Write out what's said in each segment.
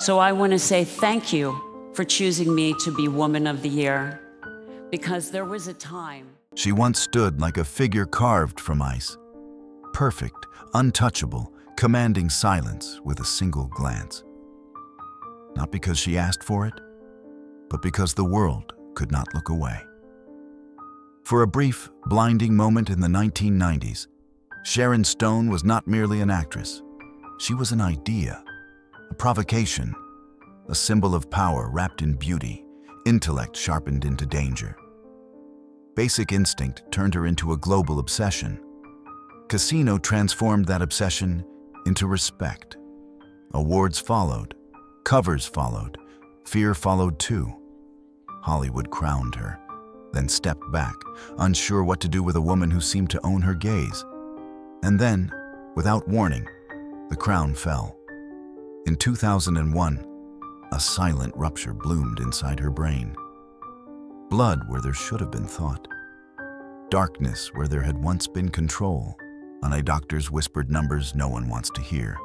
So I want to say thank you for choosing me to be Woman of the Year, because there was a time. She once stood like a figure carved from ice, perfect, untouchable, commanding silence with a single glance. Not because she asked for it, but because the world could not look away. For a brief, blinding moment in the 1990s, Sharon Stone was not merely an actress. She was an idea, a provocation, a symbol of power wrapped in beauty, intellect sharpened into danger. Basic instinct turned her into a global obsession. Casino transformed that obsession into respect. Awards followed, covers followed, fear followed too. Hollywood crowned her, then stepped back, unsure what to do with a woman who seemed to own her gaze. And then, without warning, the crown fell. In 2001, a silent rupture bloomed inside her brain. Blood where there should have been thought. Darkness where there had once been control. On a doctor's whispered numbers no one wants to hear.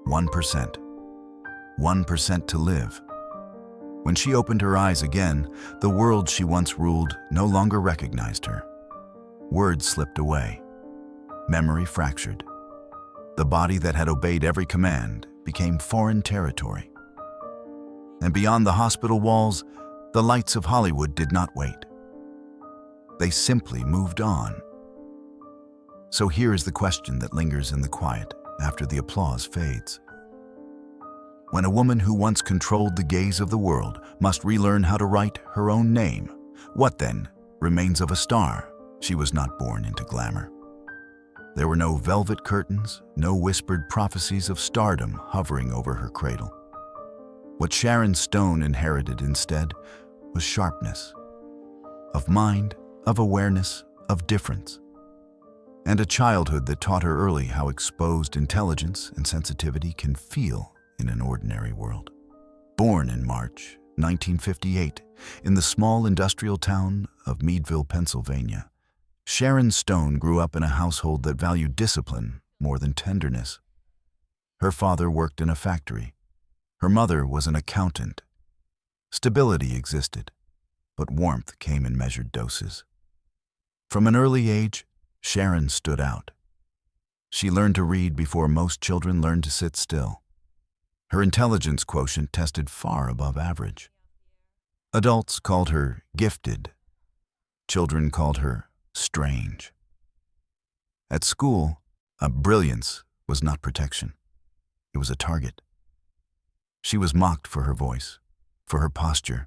1%. 1% to live. When she opened her eyes again, the world she once ruled no longer recognized her. Words slipped away. Memory fractured. The body that had obeyed every command became foreign territory. And beyond the hospital walls, the lights of Hollywood did not wait. They simply moved on. So here is the question that lingers in the quiet after the applause fades. When a woman who once controlled the gaze of the world must relearn how to write her own name, what then remains of a star? She was not born into glamour. There were no velvet curtains, no whispered prophecies of stardom hovering over her cradle. What Sharon Stone inherited instead was sharpness, of mind, of awareness, of difference, and a childhood that taught her early how exposed intelligence and sensitivity can feel in an ordinary world. Born in March 1958 in the small industrial town of Meadville, Pennsylvania, Sharon Stone grew up in a household that valued discipline more than tenderness. Her father worked in a factory. Her mother was an accountant. Stability existed, but warmth came in measured doses. From an early age, Sharon stood out. She learned to read before most children learned to sit still. Her intelligence quotient tested far above average. Adults called her gifted. Children called her strange. At school, a brilliance was not protection. It was a target. She was mocked for her voice, for her posture,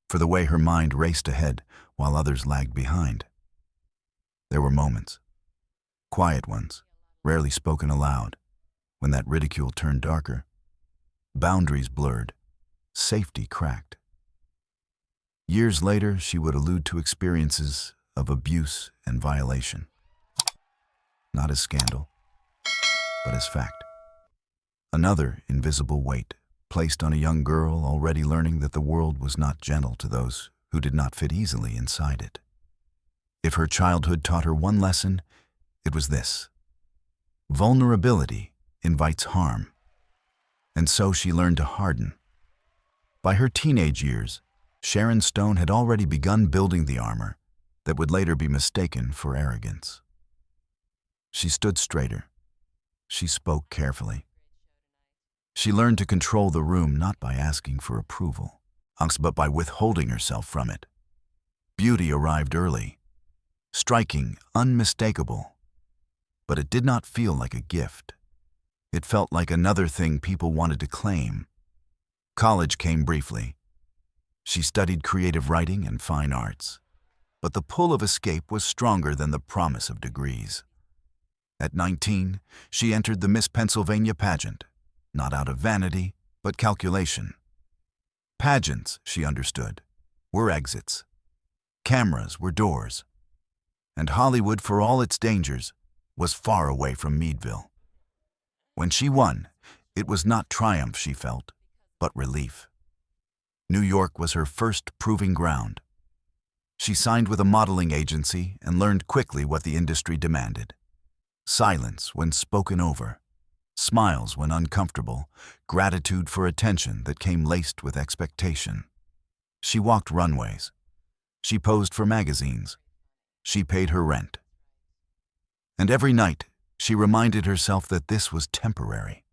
for the way her mind raced ahead while others lagged behind. There were moments, quiet ones, rarely spoken aloud, when that ridicule turned darker. Boundaries blurred, safety cracked. Years later, she would allude to experiences of abuse and violation. Not as scandal, but as fact. Another invisible weight placed on a young girl already learning that the world was not gentle to those who did not fit easily inside it. If her childhood taught her one lesson, it was this: vulnerability invites harm. And so she learned to harden. By her teenage years, Sharon Stone had already begun building the armor that would later be mistaken for arrogance. She stood straighter. She spoke carefully. She learned to control the room not by asking for approval, but by withholding herself from it. Beauty arrived early, striking, unmistakable, but it did not feel like a gift. It felt like another thing people wanted to claim. College came briefly. She studied creative writing and fine arts, but the pull of escape was stronger than the promise of degrees. At 19, she entered the Miss Pennsylvania pageant, not out of vanity, but calculation. Pageants, she understood, were exits. Cameras were doors. And Hollywood, for all its dangers, was far away from Meadville. When she won, it was not triumph she felt, but relief. New York was her first proving ground. She signed with a modeling agency and learned quickly what the industry demanded: silence when spoken over, smiles when uncomfortable, gratitude for attention that came laced with expectation. She walked runways. She posed for magazines. She paid her rent. And every night, she reminded herself that this was temporary.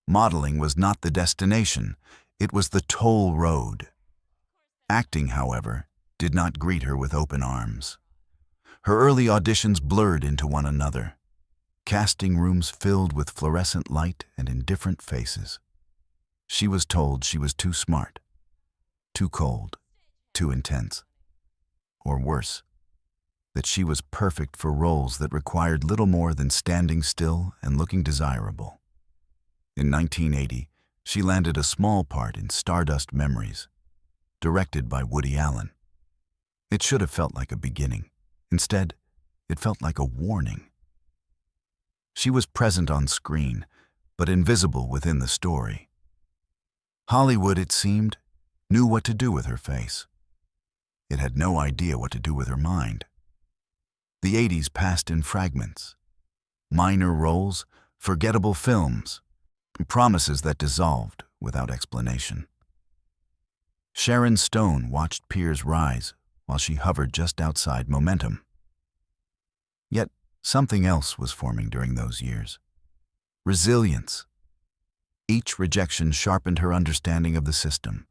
Modeling was not the destination, it was the toll road. Acting, however, did not greet her with open arms. Her early auditions blurred into one another, casting rooms filled with fluorescent light and indifferent faces. She was told she was too smart, too cold, too intense. Or worse, that she was perfect for roles that required little more than standing still and looking desirable. In 1980, she landed a small part in Stardust Memories, directed by Woody Allen. It should have felt like a beginning. Instead, it felt like a warning. She was present on screen, but invisible within the story. Hollywood, it seemed, knew what to do with her face. It had no idea what to do with her mind. The 80s passed in fragments. Minor roles, forgettable films, promises that dissolved without explanation. Sharon Stone watched peers rise while she hovered just outside momentum. Yet something else was forming during those years. Resilience. Each rejection sharpened her understanding of the system.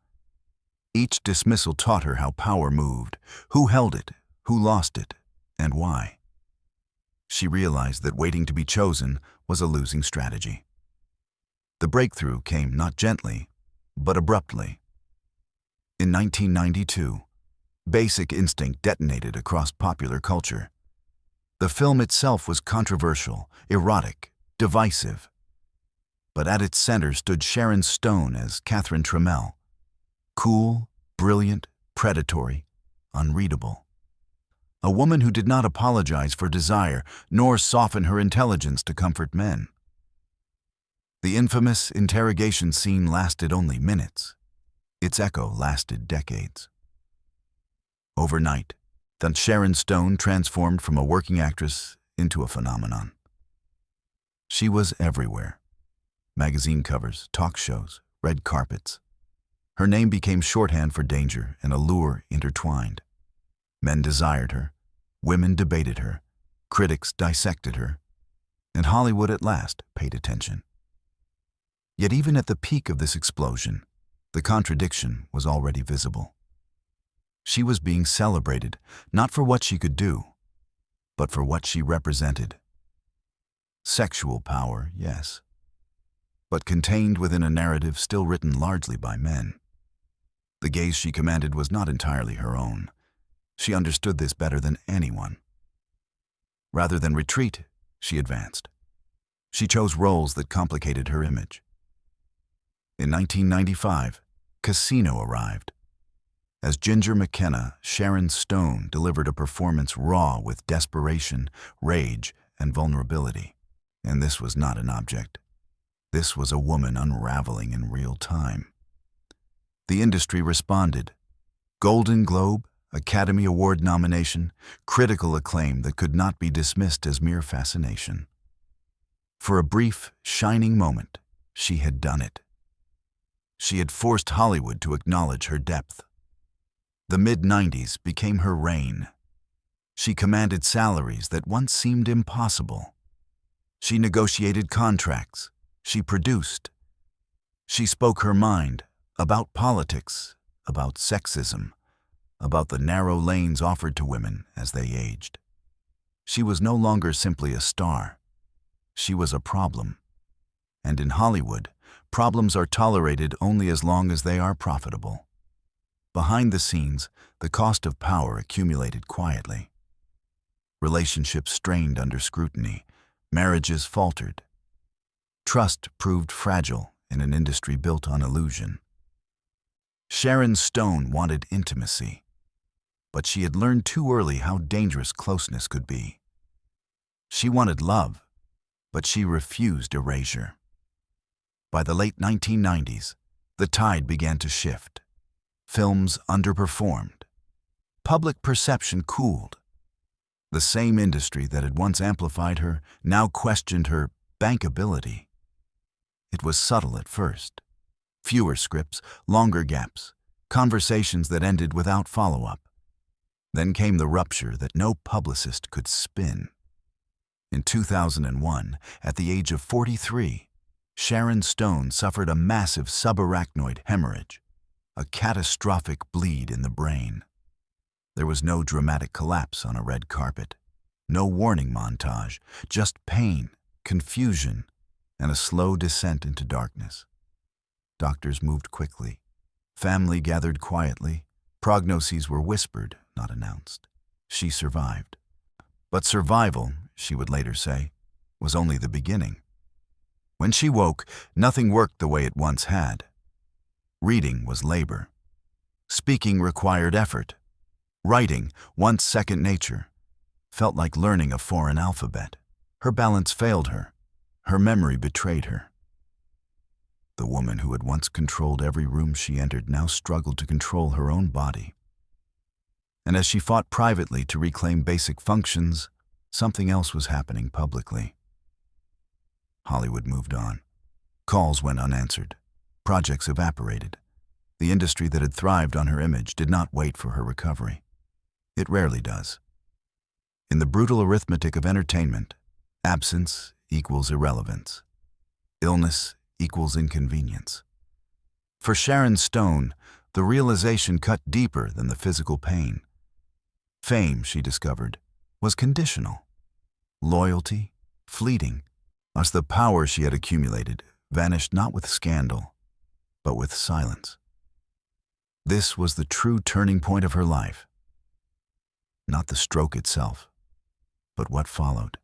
Each dismissal taught her how power moved, who held it, who lost it, and why. She realized that waiting to be chosen was a losing strategy. The breakthrough came not gently, but abruptly. In 1992, Basic Instinct detonated across popular culture. The film itself was controversial, erotic, divisive. But at its center stood Sharon Stone as Catherine Trammell. Cool, brilliant, predatory, unreadable. A woman who did not apologize for desire, nor soften her intelligence to comfort men. The infamous interrogation scene lasted only minutes. Its echo lasted decades. Overnight, then Sharon Stone transformed from a working actress into a phenomenon. She was everywhere. Magazine covers, talk shows, red carpets. Her name became shorthand for danger and allure intertwined. Men desired her, women debated her, critics dissected her, and Hollywood at last paid attention. Yet even at the peak of this explosion, the contradiction was already visible. She was being celebrated, not for what she could do, but for what she represented. Sexual power, yes, but contained within a narrative still written largely by men. The gaze she commanded was not entirely her own. She understood this better than anyone. Rather than retreat, she advanced. She chose roles that complicated her image. In 1995, Casino arrived. As Ginger McKenna, Sharon Stone delivered a performance raw with desperation, rage, and vulnerability. And this was not an object. This was a woman unraveling in real time. The industry responded. Golden Globe, Academy Award nomination, critical acclaim that could not be dismissed as mere fascination. For a brief, shining moment, she had done it. She had forced Hollywood to acknowledge her depth. The mid-90s became her reign. She commanded salaries that once seemed impossible. She negotiated contracts. She produced. She spoke her mind about politics, about sexism, about the narrow lanes offered to women as they aged. She was no longer simply a star. She was a problem. And in Hollywood, problems are tolerated only as long as they are profitable. Behind the scenes, the cost of power accumulated quietly. Relationships strained under scrutiny. Marriages faltered. Trust proved fragile in an industry built on illusion. Sharon Stone wanted intimacy, but she had learned too early how dangerous closeness could be. She wanted love, but she refused erasure. By the late 1990s, the tide began to shift. Films underperformed. Public perception cooled. The same industry that had once amplified her now questioned her bankability. It was subtle at first. Fewer scripts, longer gaps, conversations that ended without follow-up. Then came the rupture that no publicist could spin. In 2001, at the age of 43, Sharon Stone suffered a massive subarachnoid hemorrhage, a catastrophic bleed in the brain. There was no dramatic collapse on a red carpet, no warning montage, just pain, confusion, and a slow descent into darkness. Doctors moved quickly. Family gathered quietly. Prognoses were whispered, not announced. She survived. But survival, she would later say, was only the beginning. When she woke, nothing worked the way it once had. Reading was labor. Speaking required effort. Writing, once second nature, felt like learning a foreign alphabet. Her balance failed her. Her memory betrayed her. The woman who had once controlled every room she entered now struggled to control her own body. And as she fought privately to reclaim basic functions, something else was happening publicly. Hollywood moved on. Calls went unanswered. Projects evaporated. The industry that had thrived on her image did not wait for her recovery. It rarely does. In the brutal arithmetic of entertainment, absence equals irrelevance. Illness equals inconvenience. For Sharon Stone, the realization cut deeper than the physical pain. Fame, she discovered, was conditional. Loyalty, fleeting, as the power she had accumulated vanished not with scandal, but with silence. This was the true turning point of her life. Not the stroke itself, but what followed.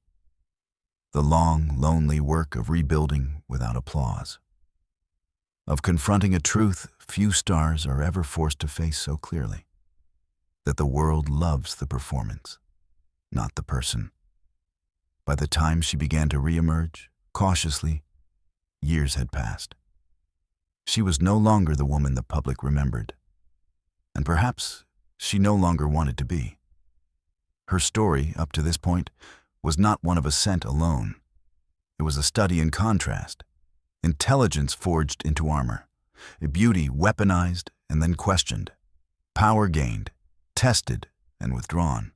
The long, lonely work of rebuilding without applause. Of confronting a truth few stars are ever forced to face so clearly. That the world loves the performance, not the person. By the time she began to reemerge, cautiously, years had passed. She was no longer the woman the public remembered. And perhaps she no longer wanted to be. Her story, up to this point, was not one of ascent alone. It was a study in contrast. Intelligence forged into armor. Beauty weaponized and then questioned. Power gained, tested, and withdrawn.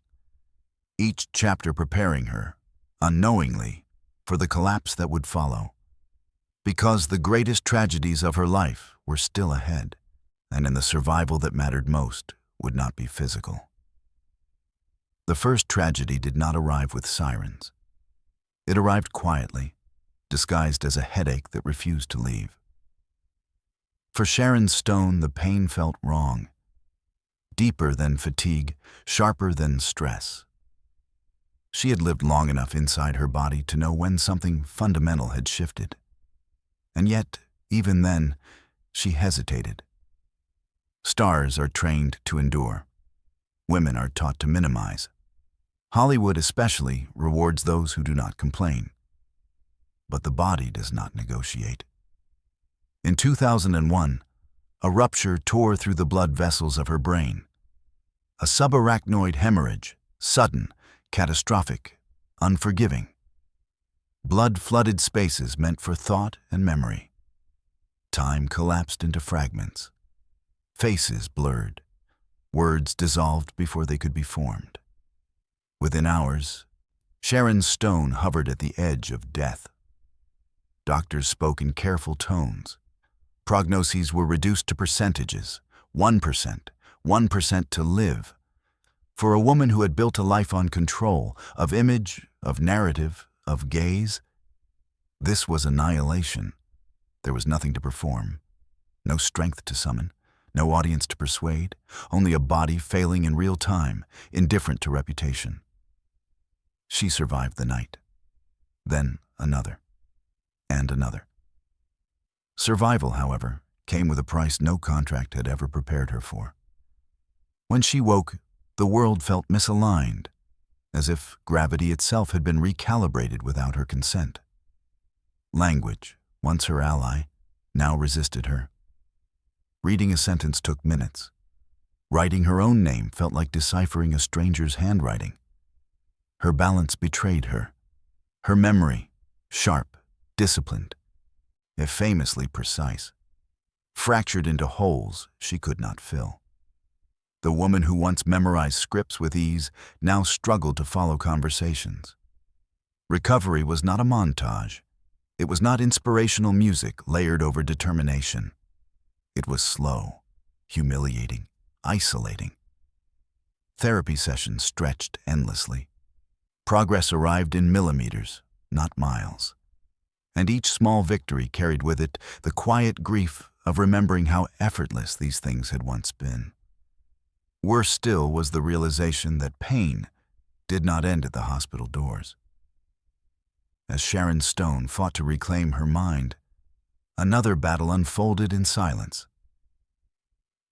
Each chapter preparing her, unknowingly, for the collapse that would follow. Because the greatest tragedies of her life were still ahead, and in the survival that mattered most would not be physical. The first tragedy did not arrive with sirens. It arrived quietly, disguised as a headache that refused to leave. For Sharon Stone, the pain felt wrong. Deeper than fatigue, sharper than stress. She had lived long enough inside her body to know when something fundamental had shifted. And yet, even then, she hesitated. Stars are trained to endure. Women are taught to minimize. Hollywood especially rewards those who do not complain. But the body does not negotiate. In 2001, a rupture tore through the blood vessels of her brain. A subarachnoid hemorrhage, sudden, catastrophic, unforgiving. Blood-flooded spaces meant for thought and memory. Time collapsed into fragments. Faces blurred. Words dissolved before they could be formed. Within hours, Sharon Stone hovered at the edge of death. Doctors spoke in careful tones. Prognoses were reduced to percentages, 1%, 1% to live. For a woman who had built a life on control, of image, of narrative, of gaze, this was annihilation. There was nothing to perform, no strength to summon, no audience to persuade, only a body failing in real time, indifferent to reputation. She survived the night, then another, and another. Survival, however, came with a price no contract had ever prepared her for. When she woke, the world felt misaligned, as if gravity itself had been recalibrated without her consent. Language, once her ally, now resisted her. Reading a sentence took minutes. Writing her own name felt like deciphering a stranger's handwriting. Her balance betrayed her. Her memory, sharp, disciplined, if famously precise, fractured into holes she could not fill. The woman who once memorized scripts with ease now struggled to follow conversations. Recovery was not a montage. It was not inspirational music layered over determination. It was slow, humiliating, isolating. Therapy sessions stretched endlessly. Progress arrived in millimeters, not miles. And each small victory carried with it the quiet grief of remembering how effortless these things had once been. Worse still was the realization that pain did not end at the hospital doors. As Sharon Stone fought to reclaim her mind, another battle unfolded in silence.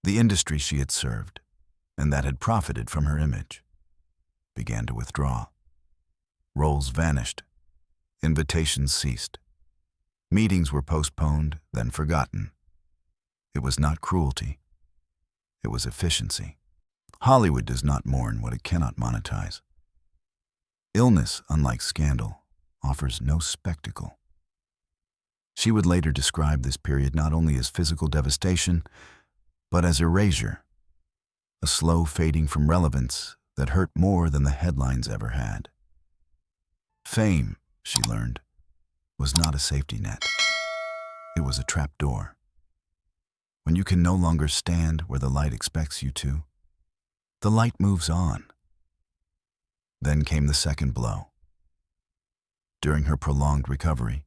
The industry she had served, and that had profited from her image, began to withdraw. Roles vanished. Invitations ceased. Meetings were postponed, then forgotten. It was not cruelty. It was efficiency. Hollywood does not mourn what it cannot monetize. Illness, unlike scandal, offers no spectacle. She would later describe this period not only as physical devastation, but as erasure, a slow fading from relevance that hurt more than the headlines ever had. Fame, she learned, was not a safety net. It was a trapdoor. When you can no longer stand where the light expects you to, the light moves on. Then came the second blow. During her prolonged recovery,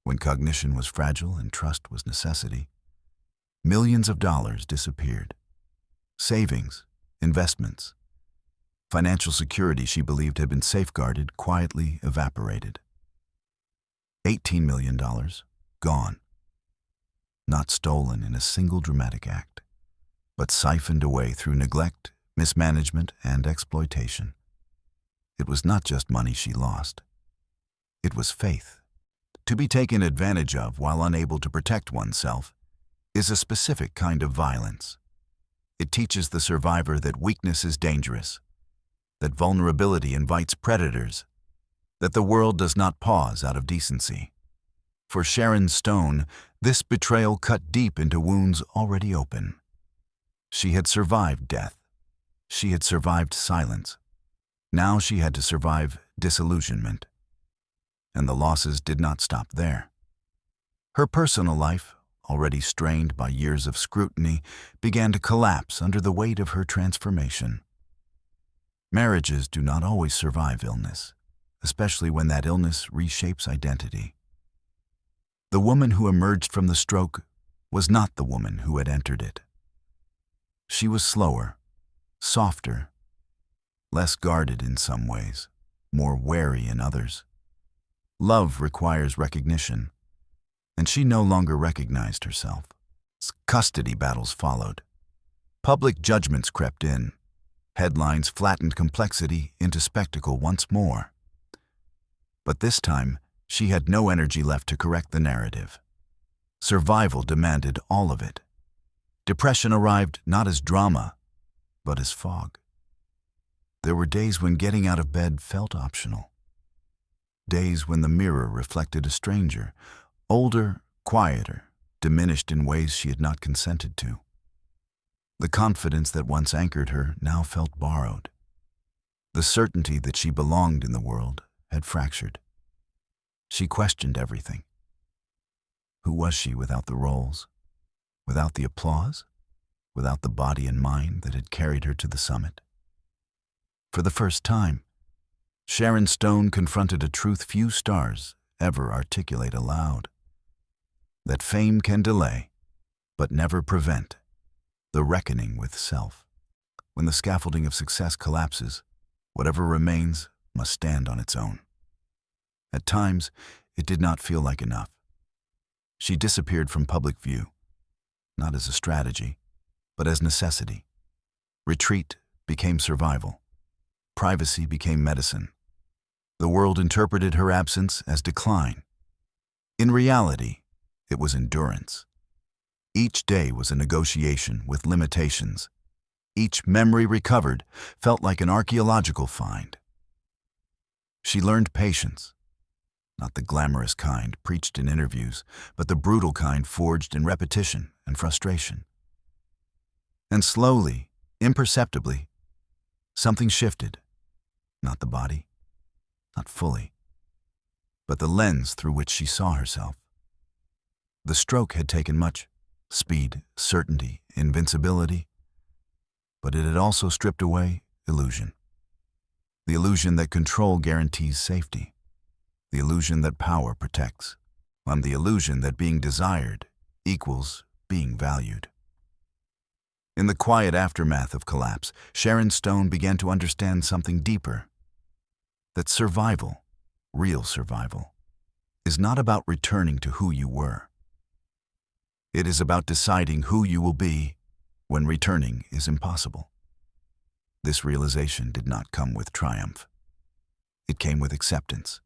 when cognition was fragile and trust was necessity, millions of dollars disappeared. Savings, investments, financial security she believed had been safeguarded quietly evaporated. $18 million gone. Not stolen in a single dramatic act, but siphoned away through neglect, mismanagement, and exploitation. It was not just money she lost. It was faith. To be taken advantage of while unable to protect oneself is a specific kind of violence. It teaches the survivor that weakness is dangerous, that vulnerability invites predators, that the world does not pause out of decency. For Sharon Stone, this betrayal cut deep into wounds already open. She had survived death. She had survived silence. Now she had to survive disillusionment. And the losses did not stop there. Her personal life, already strained by years of scrutiny, began to collapse under the weight of her transformation. Marriages do not always survive illness, especially when that illness reshapes identity. The woman who emerged from the stroke was not the woman who had entered it. She was slower, softer, less guarded in some ways, more wary in others. Love requires recognition, and she no longer recognized herself. Custody battles followed. Public judgments crept in. Headlines flattened complexity into spectacle once more. But this time, she had no energy left to correct the narrative. Survival demanded all of it. Depression arrived not as drama, but as fog. There were days when getting out of bed felt optional. Days when the mirror reflected a stranger, older, quieter, diminished in ways she had not consented to. The confidence that once anchored her now felt borrowed. The certainty that she belonged in the world had fractured. She questioned everything. Who was she without the roles? Without the applause? Without the body and mind that had carried her to the summit? For the first time, Sharon Stone confronted a truth few stars ever articulate aloud. That fame can delay, but never prevent, the reckoning with self. When the scaffolding of success collapses, whatever remains must stand on its own. At times, it did not feel like enough. She disappeared from public view, not as a strategy, but as necessity. Retreat became survival. Privacy became medicine. The world interpreted her absence as decline. In reality, it was endurance. Each day was a negotiation with limitations. Each memory recovered felt like an archaeological find. She learned patience, not the glamorous kind preached in interviews, but the brutal kind forged in repetition and frustration. And slowly, imperceptibly, something shifted. Not the body, not fully, but the lens through which she saw herself. The stroke had taken much speed, certainty, invincibility, but it had also stripped away illusion. The illusion that control guarantees safety. The illusion that power protects. And the illusion that being desired equals being valued. In the quiet aftermath of collapse, Sharon Stone began to understand something deeper. That survival, real survival, is not about returning to who you were. It is about deciding who you will be when returning is impossible. This realization did not come with triumph. It came with acceptance,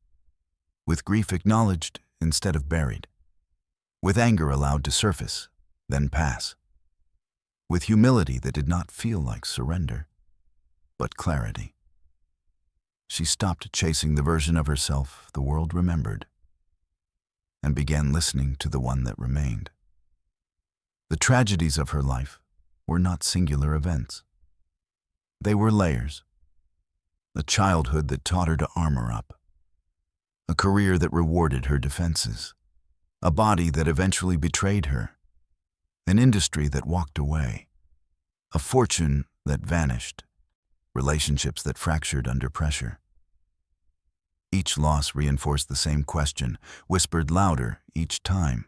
with grief acknowledged instead of buried, with anger allowed to surface, then pass, with humility that did not feel like surrender, but clarity. She stopped chasing the version of herself the world remembered, and began listening to the one that remained. The tragedies of her life were not singular events. They were layers. A childhood that taught her to armor up. A career that rewarded her defenses. A body that eventually betrayed her. An industry that walked away. A fortune that vanished. Relationships that fractured under pressure. Each loss reinforced the same question, whispered louder each time.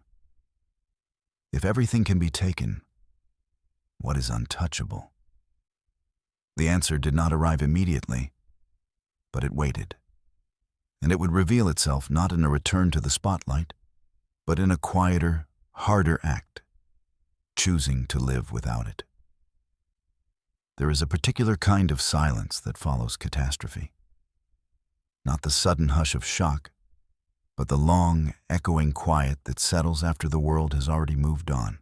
If everything can be taken, what is untouchable? The answer did not arrive immediately, but it waited. And it would reveal itself not in a return to the spotlight, but in a quieter, harder act, choosing to live without it. There is a particular kind of silence that follows catastrophe. Not the sudden hush of shock, but the long, echoing quiet that settles after the world has already moved on.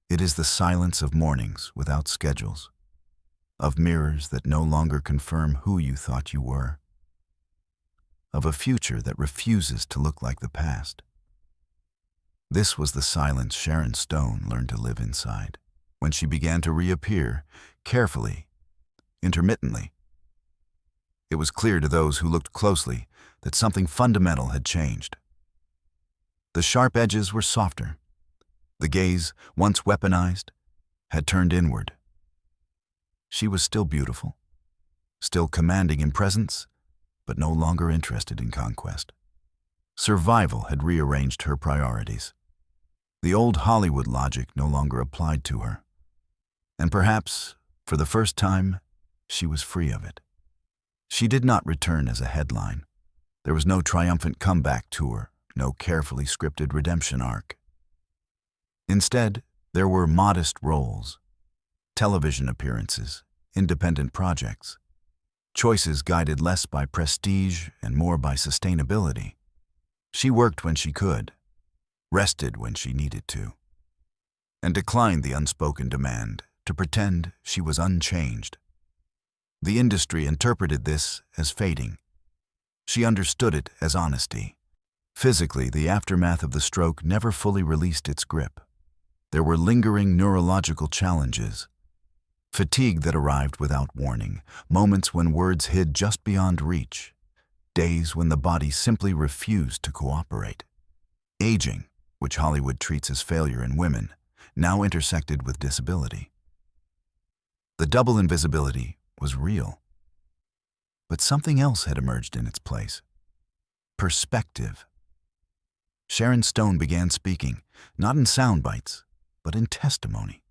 It is the silence of mornings without schedules, of mirrors that no longer confirm who you thought you were, of a future that refuses to look like the past. This was the silence Sharon Stone learned to live inside, when she began to reappear, carefully, intermittently. It was clear to those who looked closely that something fundamental had changed. The sharp edges were softer. The gaze, once weaponized, had turned inward. She was still beautiful, still commanding in presence, but no longer interested in conquest. Survival had rearranged her priorities. The old Hollywood logic no longer applied to her. And perhaps, for the first time, she was free of it. She did not return as a headline. There was no triumphant comeback tour, no carefully scripted redemption arc. Instead, there were modest roles, television appearances, independent projects, choices guided less by prestige and more by sustainability. She worked when she could, rested when she needed to, and declined the unspoken demand to pretend she was unchanged. The industry interpreted this as fading. She understood it as honesty. Physically, the aftermath of the stroke never fully released its grip. There were lingering neurological challenges, fatigue that arrived without warning, moments when words hid just beyond reach, days when the body simply refused to cooperate. Aging, which Hollywood treats as failure in women, now intersected with disability. The double invisibility was real. But something else had emerged in its place. Perspective. Sharon Stone began speaking, not in sound bites, but in testimony.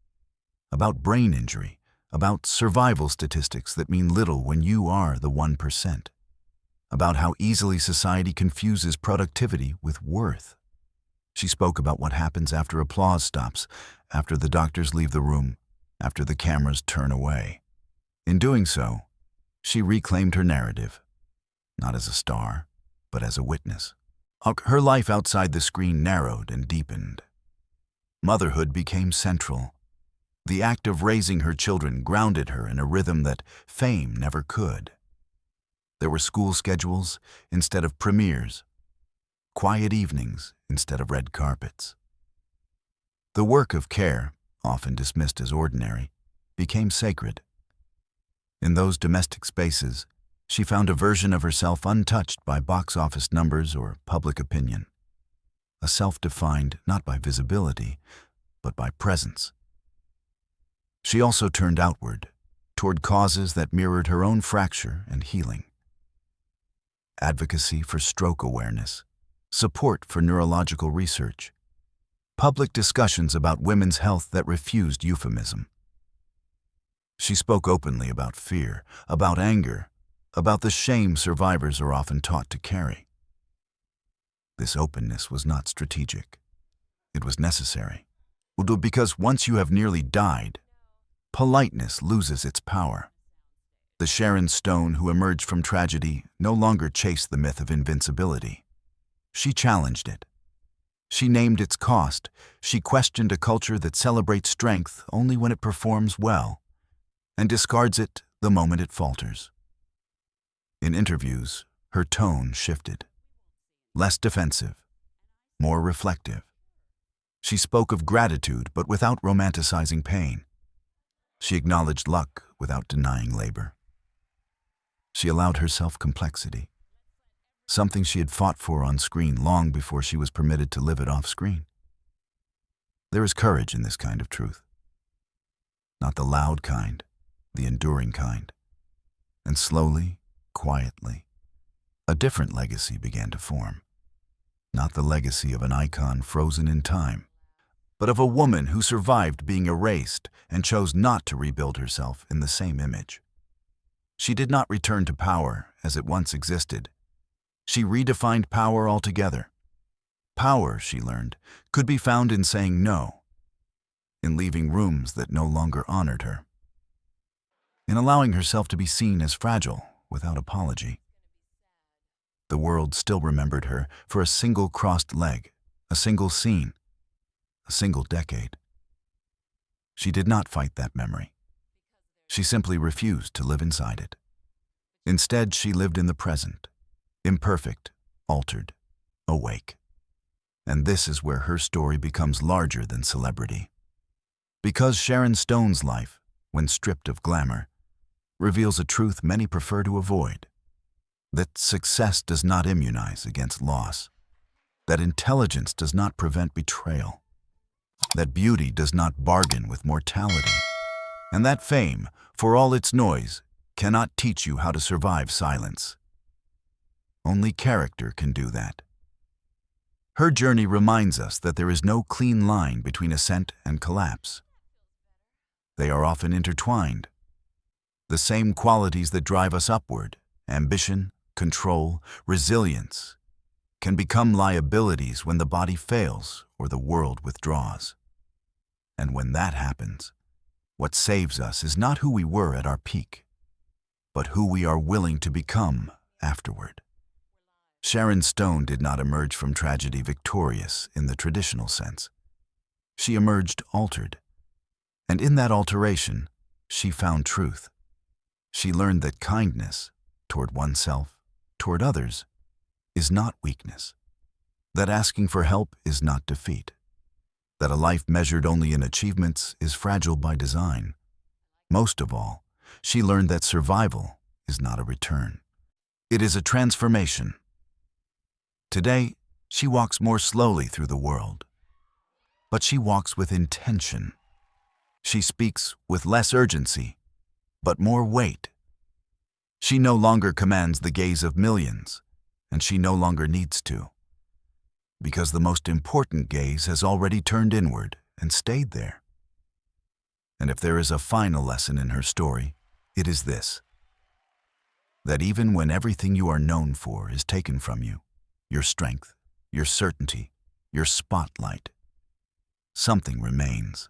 About brain injury, about survival statistics that mean little when you are the 1%. About how easily society confuses productivity with worth. She spoke about what happens after applause stops, after the doctors leave the room, after the cameras turn away. In doing so, she reclaimed her narrative, not as a star, but as a witness. Her life outside the screen narrowed and deepened. Motherhood became central. The act of raising her children grounded her in a rhythm that fame never could. There were school schedules instead of premieres, quiet evenings instead of red carpets. The work of care, often dismissed as ordinary, became sacred. In those domestic spaces, she found a version of herself untouched by box office numbers or public opinion. A self defined not by visibility, but by presence. She also turned outward, toward causes that mirrored her own fracture and healing. Advocacy for stroke awareness, support for neurological research, public discussions about women's health that refused euphemism. She spoke openly about fear, about anger, about the shame survivors are often taught to carry. This openness was not strategic. It was necessary. Because once you have nearly died, politeness loses its power. The Sharon Stone who emerged from tragedy no longer chased the myth of invincibility. She challenged it. She named its cost. She questioned a culture that celebrates strength only when it performs well, and discards it the moment it falters. In interviews, her tone shifted. Less defensive, more reflective. She spoke of gratitude but without romanticizing pain. She acknowledged luck without denying labor. She allowed herself complexity, something she had fought for on screen long before she was permitted to live it off screen. There is courage in this kind of truth. Not the loud kind, the enduring kind. And slowly, quietly, a different legacy began to form. Not the legacy of an icon frozen in time, but of a woman who survived being erased and chose not to rebuild herself in the same image. She did not return to power as it once existed. She redefined power altogether. Power, she learned, could be found in saying no, in leaving rooms that no longer honored her, in allowing herself to be seen as fragile without apology. The world still remembered her for a single crossed leg, a single scene, a single decade. She did not fight that memory. She simply refused to live inside it. Instead, she lived in the present, imperfect, altered, awake. And this is where her story becomes larger than celebrity. Because Sharon Stone's life, when stripped of glamour, reveals a truth many prefer to avoid. That success does not immunize against loss. That intelligence does not prevent betrayal. That beauty does not bargain with mortality. And that fame, for all its noise, cannot teach you how to survive silence. Only character can do that. Her journey reminds us that there is no clean line between ascent and collapse. They are often intertwined. The same qualities that drive us upward, ambition, control, resilience, can become liabilities when the body fails or the world withdraws. And when that happens, what saves us is not who we were at our peak, but who we are willing to become afterward. Sharon Stone did not emerge from tragedy victorious in the traditional sense. She emerged altered, and in that alteration, she found truth. She learned that kindness, toward oneself, toward others, is not weakness. That asking for help is not defeat. That a life measured only in achievements is fragile by design. Most of all, she learned that survival is not a return. It is a transformation. Today, she walks more slowly through the world, but she walks with intention. She speaks with less urgency, but more weight. She no longer commands the gaze of millions, and she no longer needs to, because the most important gaze has already turned inward and stayed there. And if there is a final lesson in her story, it is this: that even when everything you are known for is taken from you, your strength, your certainty, your spotlight, something remains,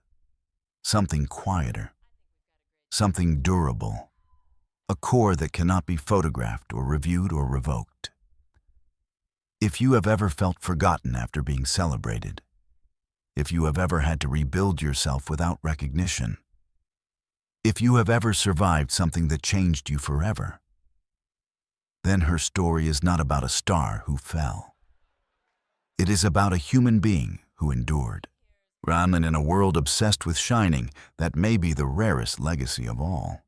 something quieter, something durable, a core that cannot be photographed or reviewed or revoked. If you have ever felt forgotten after being celebrated, if you have ever had to rebuild yourself without recognition, if you have ever survived something that changed you forever, then her story is not about a star who fell. It is about a human being who endured. And in a world obsessed with shining, that may be the rarest legacy of all.